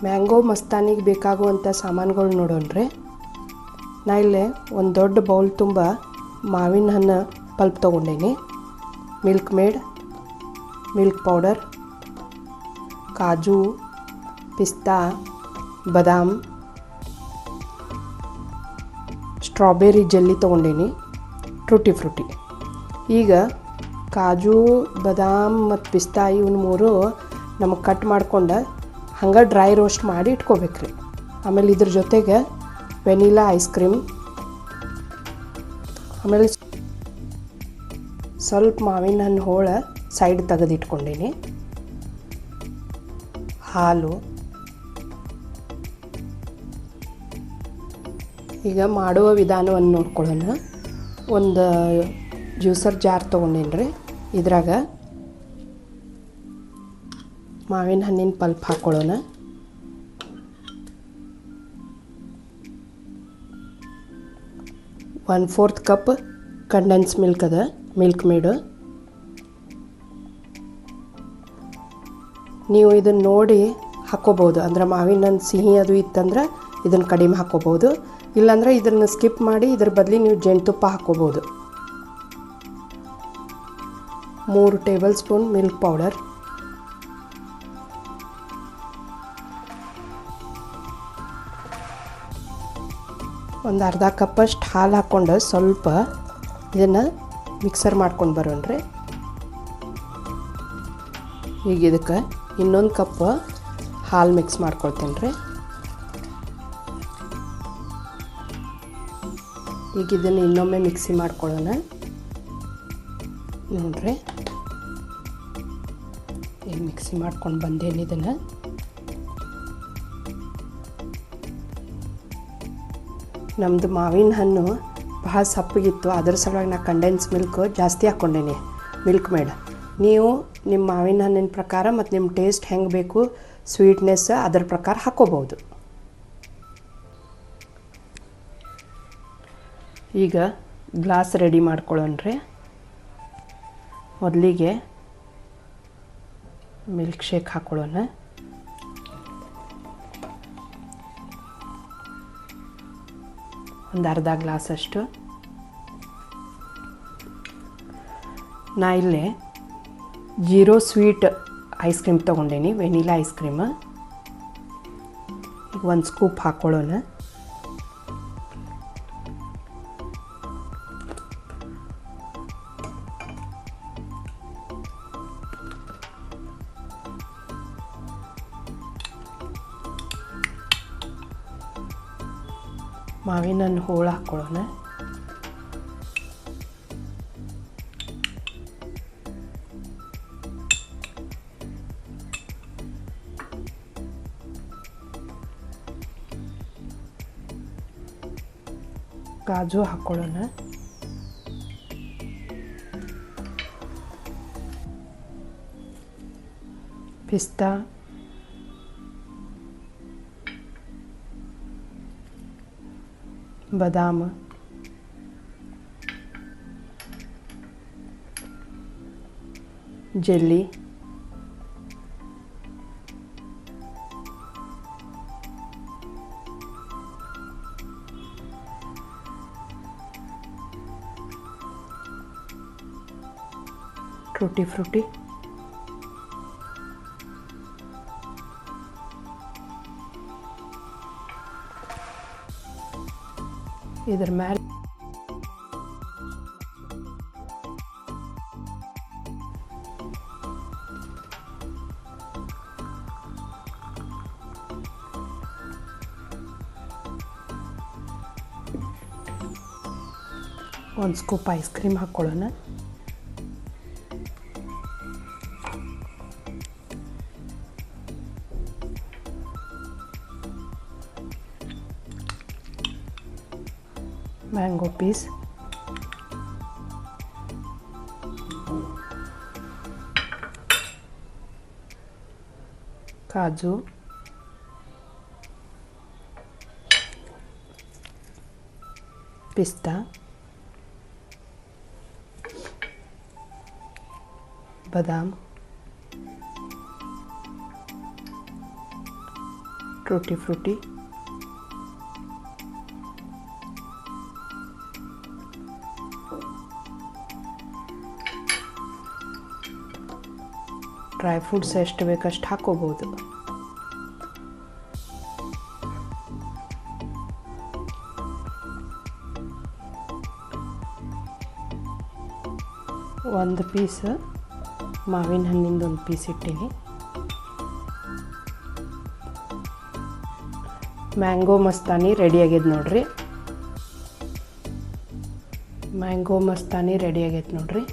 Mango ಮಸ್ತಾನಿಗೆ ಬೇಕಾಗುವಂಥ ಸಾಮಾನುಗಳು ನೋಡೋಣ್ರಿ. ನಾ ಇಲ್ಲೇ ಒಂದು ದೊಡ್ಡ ಬೌಲ್ ತುಂಬ ಮಾವಿನ ಹಣ್ಣು ಪಲ್ಪ್ ತೊಗೊಂಡೇನಿ. ಮಿಲ್ಕ್ ಮೇಡ್, ಮಿಲ್ಕ್ ಪೌಡರ್, ಕಾಜು, ಪಿಸ್ತಾ, ಬಾದಾಮ್, ಸ್ಟ್ರಾಬೆರಿ ಜೆಲ್ಲಿ ತೊಗೊಂಡೇನಿ, ಟೂಟಿ ಫ್ರೂಟಿ. ಈಗ ಕಾಜು, ಬಾದಾಮ್ ಮತ್ತು ಪಿಸ್ತಾ ಇವನ್ನ ಮೂರು ನಮಗೆ ಕಟ್ ಮಾಡ್ಕೊಂಡು ಹಂಗೆ ಡ್ರೈ ರೋಸ್ಟ್ ಮಾಡಿ ಇಟ್ಕೋಬೇಕ್ರಿ. ಆಮೇಲೆ ಇದ್ರ ಜೊತೆಗೆ ವೆನಿಲಾ ಐಸ್ ಕ್ರೀಮ್, ಆಮೇಲೆ ಸ್ವಲ್ಪ ಮಾವಿನ ಹಣ್ಣು ಹೋಳ ಸೈಡ್ ತೆಗೆದಿಟ್ಕೊಂಡೇನಿ, ಹಾಲು. ಈಗ ಮಾಡುವ ವಿಧಾನವನ್ನು ನೋಡ್ಕೊಳ್ಳೋಣ. ಒಂದು ಜ್ಯೂಸರ್ ಜಾರ್ ತೊಗೊಂಡೇನಿ ರೀ. ಇದ್ರಾಗ ಮಾವಿನ ಹಣ್ಣಿನ ಪಲ್ಪ್ ಹಾಕ್ಕೊಳ್ಳೋಣ. One fourth cup condense milk ಅದ, ಮಿಲ್ಕ್ ಮೇಡು. ನೀವು ಇದನ್ನು ನೋಡಿ ಹಾಕ್ಕೋಬೋದು. ಅಂದ್ರೆ ಮಾವಿನ ಹಣ್ಣು ಸಿಹಿ ಅದು ಇತ್ತಂದ್ರೆ ಇದನ್ನು ಕಡಿಮೆ ಹಾಕ್ಕೋಬೋದು. ಇಲ್ಲಾಂದ್ರೆ ಇದನ್ನು ಸ್ಕಿಪ್ ಮಾಡಿ ಇದ್ರ ಬದಲಿ ನೀವು ಜೇನುತುಪ್ಪ ಹಾಕ್ಕೋಬೋದು. 3 ಟೇಬಲ್ ಸ್ಪೂನ್ ಮಿಲ್ಕ್ ಪೌಡರ್, ಒಂದು ಅರ್ಧ ಕಪ್ಪಷ್ಟು ಹಾಲು ಹಾಕ್ಕೊಂಡು ಸ್ವಲ್ಪ ಇದನ್ನು ಮಿಕ್ಸರ್ ಮಾಡ್ಕೊಂಡು ಬರೋಣ್ರಿ. ಈಗ ಇದಕ್ಕೆ ಇನ್ನೊಂದು ಕಪ್ ಹಾಲು ಮಿಕ್ಸ್ ಮಾಡ್ಕೊಳ್ತೇನೆ ರೀ. ಈಗ ಇದನ್ನು ಇನ್ನೊಮ್ಮೆ ಮಿಕ್ಸಿ ಮಾಡ್ಕೊಳ್ಳೋಣ. ನೋಡ್ರಿ, ಈಗ ಮಿಕ್ಸಿ ಮಾಡ್ಕೊಂಡು ಬಂದೇನಿ. ಇದನ್ನು ನಮ್ಮದು ಮಾವಿನ ಹಣ್ಣು ಭಾಳ ಸಪ್ಪಗಿತ್ತು, ಅದ್ರ ಸಲುವಾಗಿ ನಾ ಕಂಡೆನ್ಸ್ ಮಿಲ್ಕ್ ಜಾಸ್ತಿ ಹಾಕ್ಕೊಂಡೇನಿ, ಮಿಲ್ಕ್ ಮೇಡ್. ನೀವು ನಿಮ್ಮ ಮಾವಿನ ಹಣ್ಣಿನ ಪ್ರಕಾರ ಮತ್ತು ನಿಮ್ಮ ಟೇಸ್ಟ್ ಹೆಂಗೆ ಬೇಕು ಸ್ವೀಟ್ನೆಸ್ ಅದರ ಪ್ರಕಾರ ಹಾಕ್ಕೋಬೋದು. ಈಗ ಗ್ಲಾಸ್ ರೆಡಿ ಮಾಡ್ಕೊಳ್ಳೋಣ್ರಿ. ಮೊದಲಿಗೆ ಮಿಲ್ಕ್ ಶೇಕ್ ಹಾಕ್ಕೊಳ್ಳೋಣ. ಒಂದು ಅರ್ಧ ಗ್ಲಾಸಷ್ಟು. ನಾ ಇಲ್ಲೇ ಜೀರೋ ಸ್ವೀಟ್ ಐಸ್ ಕ್ರೀಮ್ ತೊಗೊಂಡೇನಿ, ವೆನಿಲಾ ಐಸ್ ಕ್ರೀಮ್. ಈಗ ಒಂದು ಸ್ಕೂಪ್ ಹಾಕ್ಕೊಳ್ಳೋಣ. ಮಾವಿನ ಹಣ್ಣು ಹೋಳು ಹಾಕ್ಕೊಳ್ಳೋಣ. ಕಾಜು ಹಾಕ್ಕೊಳ್ಳೋಣ. ಪಿಸ್ತಾ, ಬಾದಾಮ್, ಜೆಲ್ಲಿ, ಟೂಟಿ ಫ್ರೂಟಿ, ಇದ್ರ ಮೇಲೆ ಒಂದು ಸ್ಕೂಪ್ ಐಸ್ ಕ್ರೀಮ್ ಹಾಕ್ಕೊಳ್ಳೋಣ. ಮ್ಯಾಂಗೋ ಪೀಸ್, ಕಾಜು, ಪಿಸ್ತಾ, ಬಾದಾಮ್, ಟೂಟಿ ಫ್ರೂಟಿ, ಡ್ರೈ ಫ್ರೂಟ್ಸ್ ಎಷ್ಟು ಬೇಕಷ್ಟು ಹಾಕೋಬೋದು. ಒಂದು ಪೀಸ್ ಮಾವಿನ ಹಣ್ಣಿಂದ ಒಂದು ಪೀಸ್ ಇಟ್ಟೀನಿ. ಮ್ಯಾಂಗೋ ಮಸ್ತಾನಿ ರೆಡಿ ಆಗೈತೆ ನೋಡ್ರಿ. ಮ್ಯಾಂಗೋ ಮಸ್ತಾನಿ ರೆಡಿ ಆಗೈತೆ ನೋಡ್ರಿ.